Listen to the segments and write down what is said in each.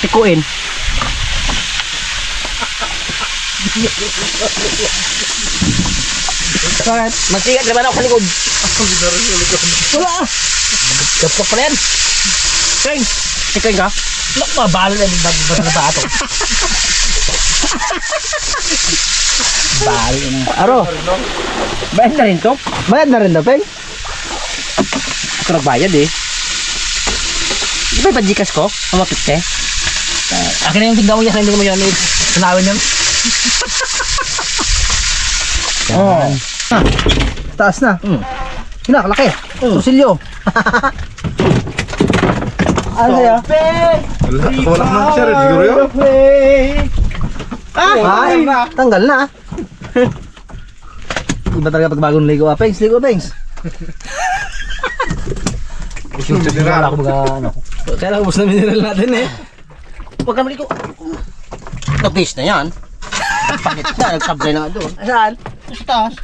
Tikuin. Bakit? Magsigat naman ako sa likod. Wala. Kapok pa rin. Peng. Tikuin ka? Balo na yung bato. Balo na. Aro. Bayad na rin to? Bayad na rin daw, Peng? Ako nagbayad eh. Di ba yung Gcash ko? Ang mapikte? Akin na yung tingnan mo yan. Hindi mo yan. Sanawin yun. Oo. Taas na. Hinakalaki. Torsilyo. Ano sa'yo? Wala naman siya rin, siguro yun. Ay, tanggal na. Iba talaga pag bagong ligo. Pengs, ligo, Pengs. Wala ako mga ano. Kaya ubos na mineral natin eh. Huwag ka maliko. Nag-base na yan. Palit na. Nagsablay na doon. Saan? Sa taas.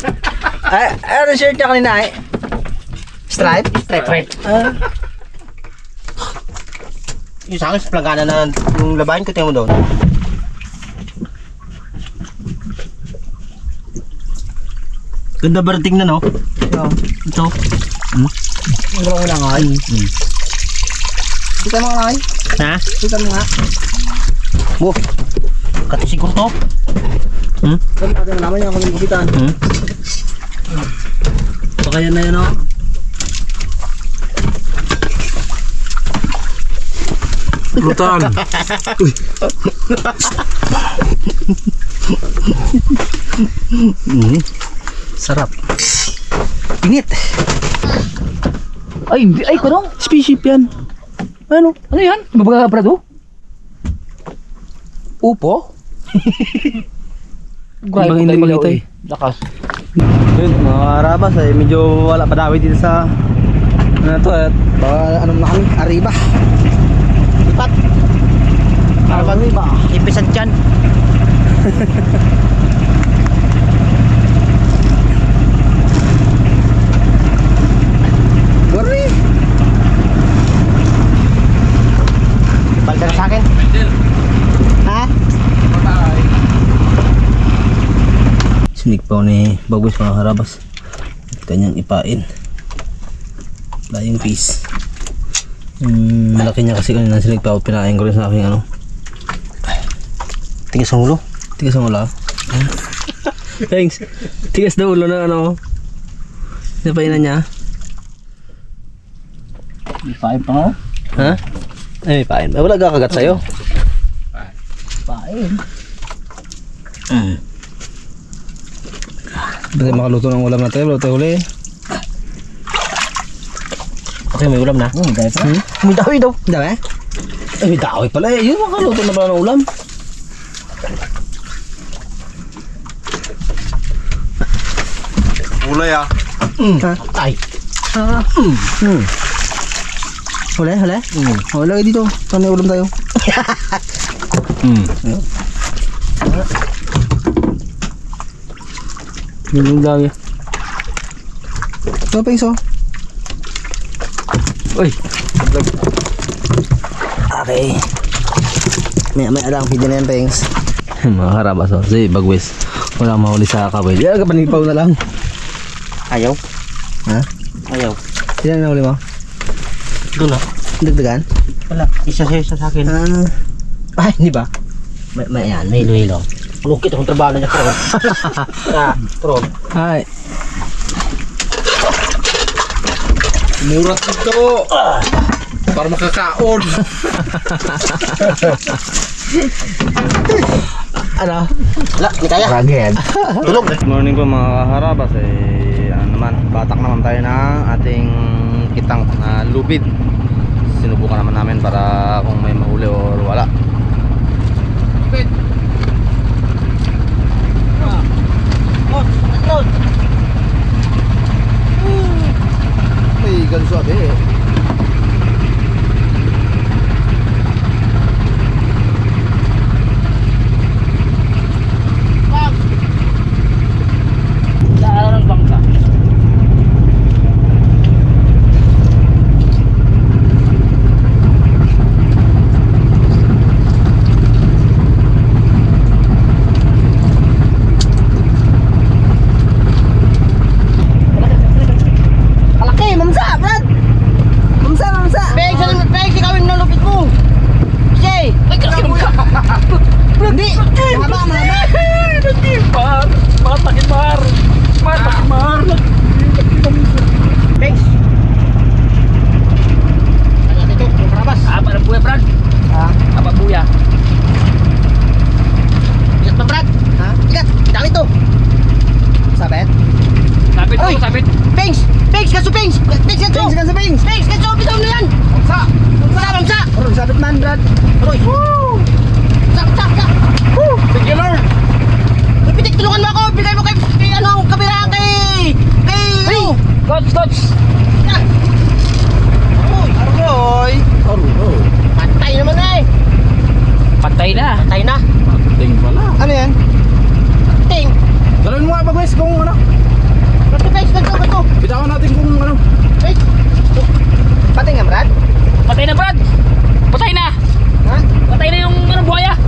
Ay, ano shirt niya kanina eh? Stripe? Stripe. Yung sa akin, sa plangana na yung labahin ko, tingnan mo doon. Ganda ba tingnan, no? Ito. Ang gawang lang ay. Kita mo nga ay. Ha? Kita mo nga. Bo. Kati siguro to. Kami natin naman yung kaming kupitan. Baka yan na yun o. Rutan. Sarap. Init. Ay, hindi. Ay, kunong. Spaceship yan. Ano? Ano yan? Mabaga prado? Upo? Ibang hindi makita eh. Lakas. Yun, mga karabas eh. Medyo wala pa dawi dito sa ano to eh. Baka ano na kami, Arriba. Lipat. Para ba? Ipisan dyan. Gori! Balda na sa akin. Ha? Sinig pa ni Bagwis mga karabas. Kanyang ipain. Dayong piece. Malaki niya kasi kanina sinig pa. Pinain ko rin sa aking ano. Tigas ang ulo. Tigas ang ulo. Thanks. Tigas na ulo na ano. Napainan niya. May pain pa nga. Ha? Ay, may pain. Wala kakagat sa'yo. Pain. Kasi makaluto ng ulam natin. Luto uli. Okay, may ulam na. May dawi pa. May dawi daw. Dawi? Ay, may dawi pala eh. Yun, makaluto na pala ng ulam. Ulay ah. Ha? Ay. Huli, huli? O, lagay dito. Saan may ulam tayo? Yun yung dawi. Ito pa iso. Uy. Okay. May alang video na yan, Pengs. Mga karabas, oh. Si Bagwis. Wala mahuli sa kabay. Di aga panipaw na lang. Ayaw. Ha? Ayaw. Sino na huli mo? Doon na. Dagdagan? Wala. Isa sa akin. Ay, hindi ba? May yan. May hilo-hilo. Lukit akong trabaho na niya. Tron. Ay. Murat dito. Para makakaon. Ano? Wala. Hindi kaya. Raged. Tulog. Good morning po mga kaharabas. Ano naman, batak naman tayo ng ating kitang na lubid. Sinubukan naman namin para kung may mahuli o wala. May ganso abi eh. Daan ng bangka. Uy! Sabit. Pings! Pings! Katso, Pings! Pings, Katso! Pings, Katso, Pings! Pings, Katso! Bitaw na yan! Mamsa! Mamsa, Mamsa! Aroy, sabit man, Brad! Aroy! Woo! Sak! Woo! Thank you, Lord. Uy, Pitik, tulungan mo ako! Bigay mo kay ano, kabira kay... ano? Coach. Yan! Aroy! Aroy! Aroy. Patay naman eh! Patay na. Patay na! Ting pala. Ano yan? Ting! Dalawin mo nga ba guys kung ano? Katso, Pings! Katso! Bitawan natin kung ano. Pings! Patay nga, Brad? Patay na, Brad. Patay na. Ha? Patay na yung ano, buhaya.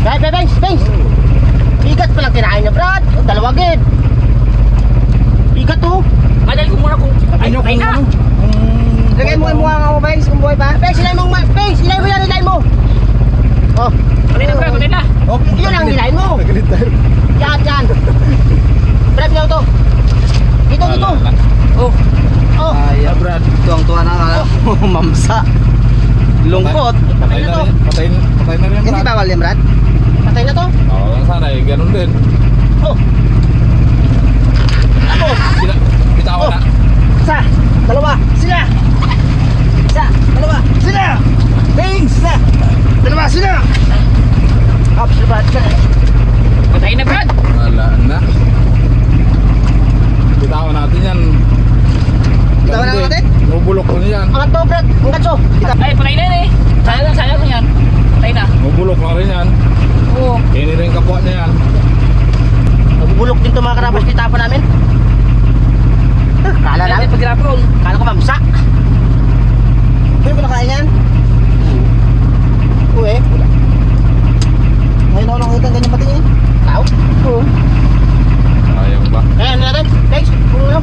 Brad, Pings! Igat pa lang kinain niya, Brad! O, dalawa gid! Igat to! Madali ko muna kung patay Ano na. kung ano? Lagay mo yung mukha nga mo, Pings, kung buhay pa. Pings, ilay mo yan, ilay mo! Oh, Patay na, Brad. Patay na. Oh, yun ang nilain mo! Nagalit tayo. Yan! Brad, ilaw to! Dito! Oh. Oh! Ay, Brad. Tuwang-tuwa na nga. Mamsa. Lungkot. Patay na rin. Patay na rin. Hindi bawal yan, Brad? Patay na to? Oo, sana eh. Ganun din. Oh! Ako! Bitawan na. Isa! Dalawa! Sila! Isa! Dalawa! Sila! Pings! Isa! Dalawa! Sila! Ups, Brad! Patay na, Brad. Wala na. Bitawan natin yan. Bitawan na natin? Mubulok ko niyan. Angat to, Brad! Angat to! Ay, patay na eh. Sayang yan. Patay na. Mubulok na rin yan. Oo. Kini rin kapwa niya yan. Nagbubulok din to mga karabas ni tapa namin. Kala namin, Paghirapon. kala ko mamsa. Pwede ko nakain yan? Oo eh. Ngayon ako nakita ganyan patingin. Tao? Oo. Sayang ba? Kaya ano natin? Thanks. Kung ano?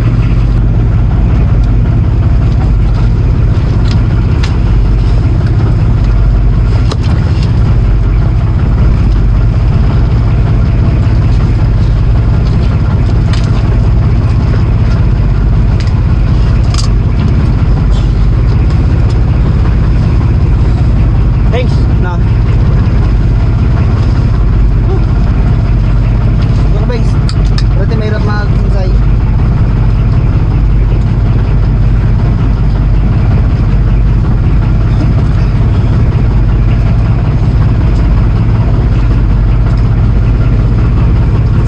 Thanks. Na. Ano ba, Thanks. Berarti mahirap mag-insay.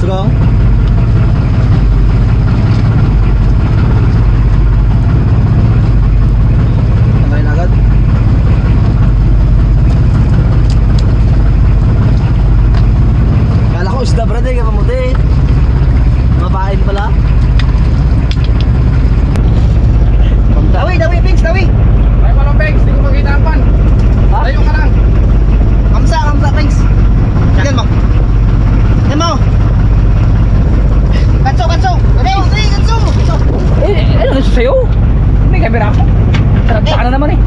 Sugong. Tanggalin agad. Kala ko isda, brad, eh, kapamuti. Mapain pala. Dawi, Pings, dawi. Ay, walang pegs. Hindi ko makita ang pan. Tayo ka lang. Kamsa, Pings. Yan mo. Yan mo. Katso. Katso. Ano gusto sa'yo? May camera ako. Taranta na naman eh.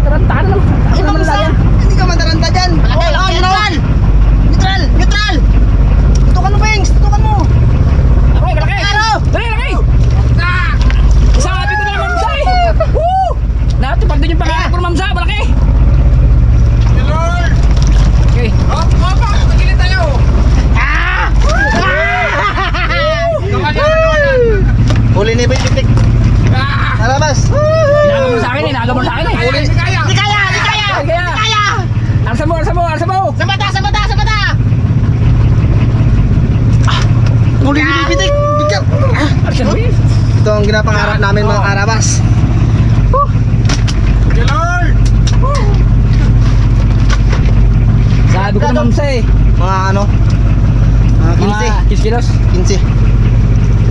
Taranta na naman. Ay, Kamsa. Hindi ka mataranta dyan. Neutral. Tutukan mo, Pings. Tutukan mo. Aroy, malaki. Dali, malaki. Sabi ko na lang, Mamsa eh. Woo! Natupag din yung pangarap ko ng Mamsa, malaki. Lord! Okay. Oh, papa! Magkili tayo! Huli ni Pitik. Alabas. Inaagaw mo sa akin eh. Si Kaya! Di kaya. Alsa mo. Sa mata. Huli ni Pitik. Bigat. Alsa mo. Ito ang ginapangarap namin mga karabas. Lord! Sabi ko ng Mamsa eh. Mga ano? Mga 15. 15 kilos. 15.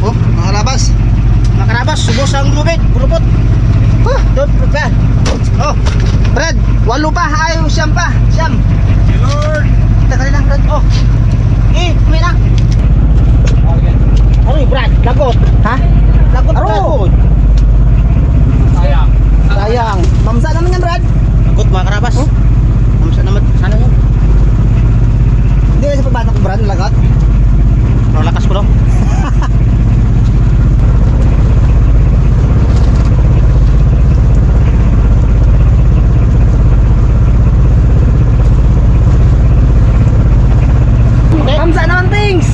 Oh, mga karabas. Mga karabas, subos ang lubid. Bulupot. Doon, Brad. Oh, Brad, 8 pa. Ayaw, 9 pa. 9. Lord! Tagal lang, Brad. Oh. Kumain na. Aroy, Brad, lagot. Ha? Lagot, Brad. Sayang. Mamsa naman yan, Brad. Lagot, mga karabas. Mamsa naman. Sana yun. Hindi kasi pagbata ko, Brad, lagot. Pero lakas ko lang. Mamsa naman, things.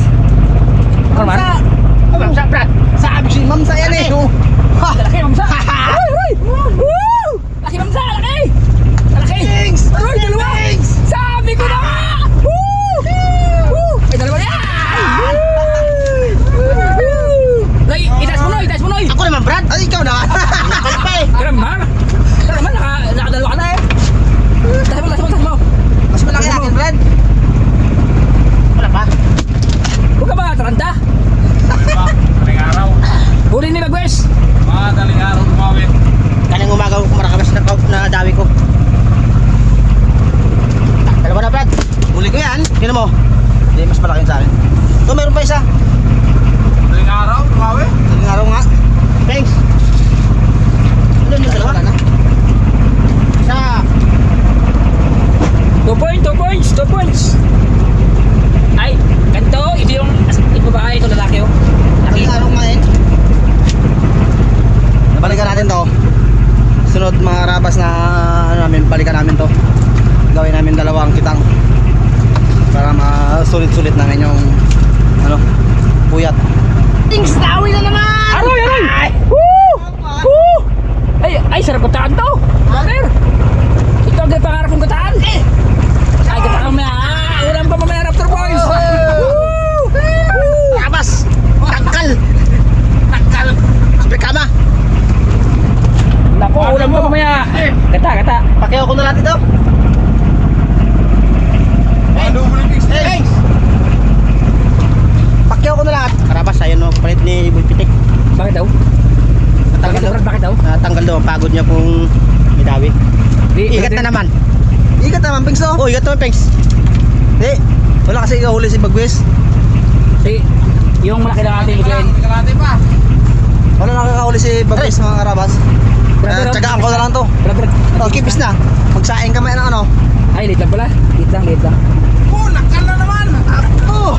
isa. Daling araw, lumawi. Daling araw nga. Thanks. Ano yung dalawa? Isa. 2 points. Ay, ganito, ito yung babae, ito lalaki oh. Daling araw nga eh. Balikan natin to. Sunod mga karabas na ano namin, balikan namin to. Gawin namin dalawang kitang para masulit-sulit namin yung ano, puyat. Things tawi na naman! Aroy! Woo! Woo! Ay, sarap gataan to! Brother! Ito ang pangarap kong gataan! Ay, gataan mamaya! Ulam pa mamaya, Raptor Boys! Woo! Karabas! Tangkal! Sabi kama! Naku, ulam pa mamaya! Gata! Pakiyaw ko na lahat ito. Ano mo ng fix? Hey! Pakyaw ko na lahat. Karabas, ayun no, palit ni Boy Pitik. Bakit daw? Natanggal daw. Bakit daw? Natanggal daw ang pagod niya kung midawi. Igat na naman. Igat naman, Pengs oh. Oh, igat naman, Pengs. Wala kasi ikahuli si Bagwes. Si, yung malaki lang natin ikain. Kalate pa. Wala nakakahuli si Bagwes mga karabas. Tsagaan ko na lang to. Brother. Oh, kipis na. Magsaing kamay ng ano. Ay, late lang pala. Late lang. Nakal na naman. Oh!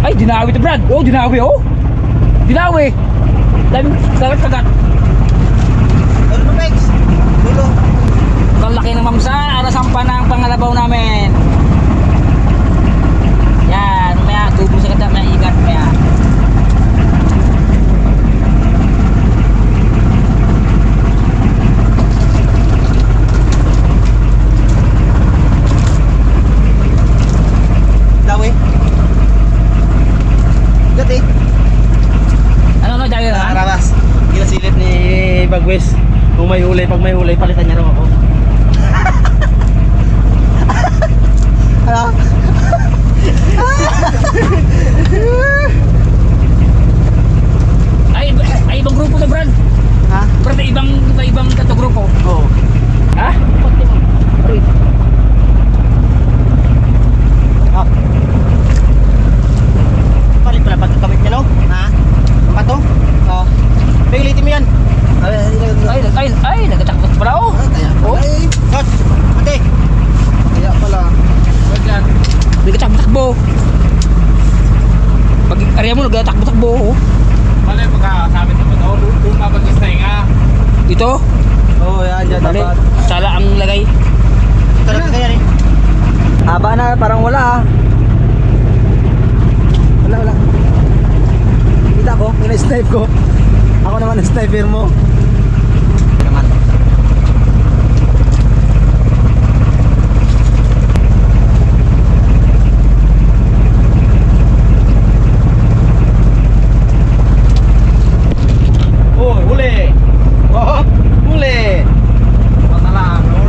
Ay, dinawi to Brad. Oh, dinawi oh. Dinawi. Kagat. Ano na, Pengs? Dulo. Kalaki ng mamsa. Arasampa ng pangalabaw namin. Yan. Maya, tubo sa kata. Maya, igat. Maya. Dawi. Igat eh. Ano, dahil Mga na? karabas. Ginasilip ni Bagwes. Kung may huli, pag may huli, palitan niya raw ako. Ano? Ay, ibang grupo to Brad. Ha? Brad, ibang kato grupo. Oo. Ha? Ah. Palit pala pagkakamit niya, no? Ha? Pato? Oo. Pagilitin mo yan. Ay, nagatakot pala oh. Oh. Hot. Ate. Kaya pala. Wag yan. Nagatakbo. Pag area mo, nagatakbo oh. Mali, pagkasabit na ba ito? Doon mapag-stay nga. Ito, Oo, yan. Dyan mali. dapat. Sala ang lagay. Ito na kaya rin. Haba na, parang wala ah. Wala. Kita ko, ina-snipe ko. Ako naman ang sniper mo. Naman. Oh, huli. Oh, huli.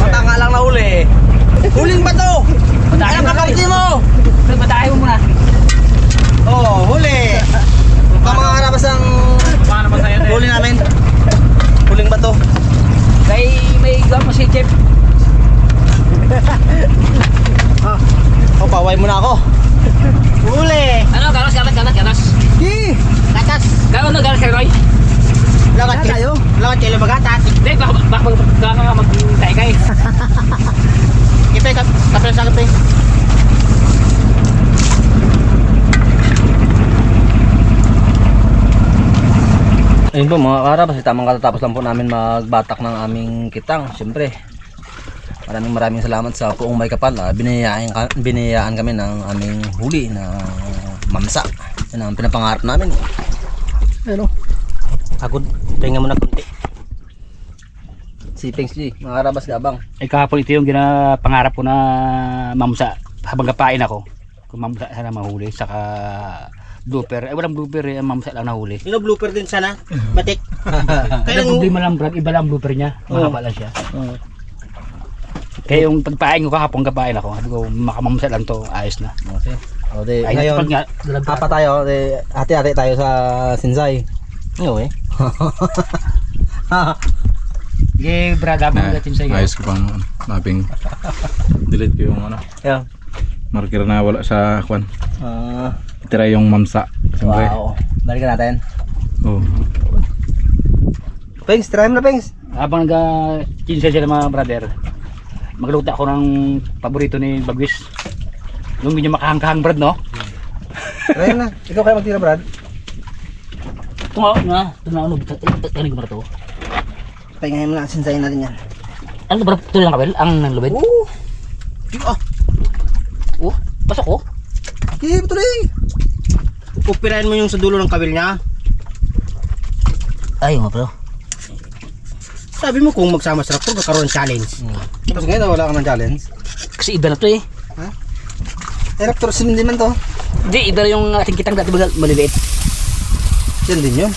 Mata nga lang na huli. Huling ba to? Patayin Alam mo na na, kapti mo. Patayin mo muna. Oh, huli. Ang mga karabas ang Paano ba sa'yo? huli namin. Huling ba to? Kay may gawin pa si Chef. Oh, paway mo na ako. Huli. Ano, ganas. Hi. Gatas. Ganas kay Roy. Lagat kayo. Lagat kayo magatas. Hindi, baka mag-tay-kay. Ipe, kapil sa kape. Ayun po mga karabas, tamang katatapos lang po namin magbatak ng aming kitang. Siyempre, maraming salamat sa Puong May Kapal. Binayaan kami ng aming huli na mamsa. Yan ang pinapangarap namin. Ano? Pagod. Pahinga mo na kunti. Si Pengs G, mga karabas gabang. Ay kahapon ito yung pangarap ko na mamsa habang kapain ako. Kung mamsa sana mahuli, saka blooper. Ay walang blooper eh, mamsa lang nahuli. Yung blooper din sana. Batik. Kaya problema lang Brad, iba lang blooper niya. Mahaba lang siya. Kaya yung pagpain ko kahapon kapain ako, sabi ko makamamsa lang to, ayos na. Okay. O di, Ay, ngayon, pag nga, apa tayo, di, hati-hati tayo sa Sinsay. Ngayon eh. Sige Brad, habang natin sa'yo. Ayos ko pang mapping. Delete ko yung ano. Yeah. Marker na wala sa kwan. Ah, Tira yung mamsa. Siyempre. Wow. Balikan natin. Oh. Pengs, try mo na Pengs. Habang nag-kinsa sila mga brother, magluto ako ng paborito ni Bagwis. Yung medyo makahang-kahang brad, no? Try mo na. Ikaw kaya magtira Brad. Ito nga, ano, ano ko ba ito? Pahingahin mo na, sinsayin natin yan. Ano ba ito lang kabel? Ang nanlubid? Oo. Ah, Oh, pasok ko. okay, tuloy. Upirahin mo yung sa dulo ng kawil niya. Ay, nga bro. Sabi mo kung magsama sa raptor, magkaroon ng challenge. Tapos ngayon wala ka ng challenge. Kasi iba na to eh. Eh, raptor sim din man to. Hindi, iba yung ating kitang dati bagal maliliit. Yan din yun.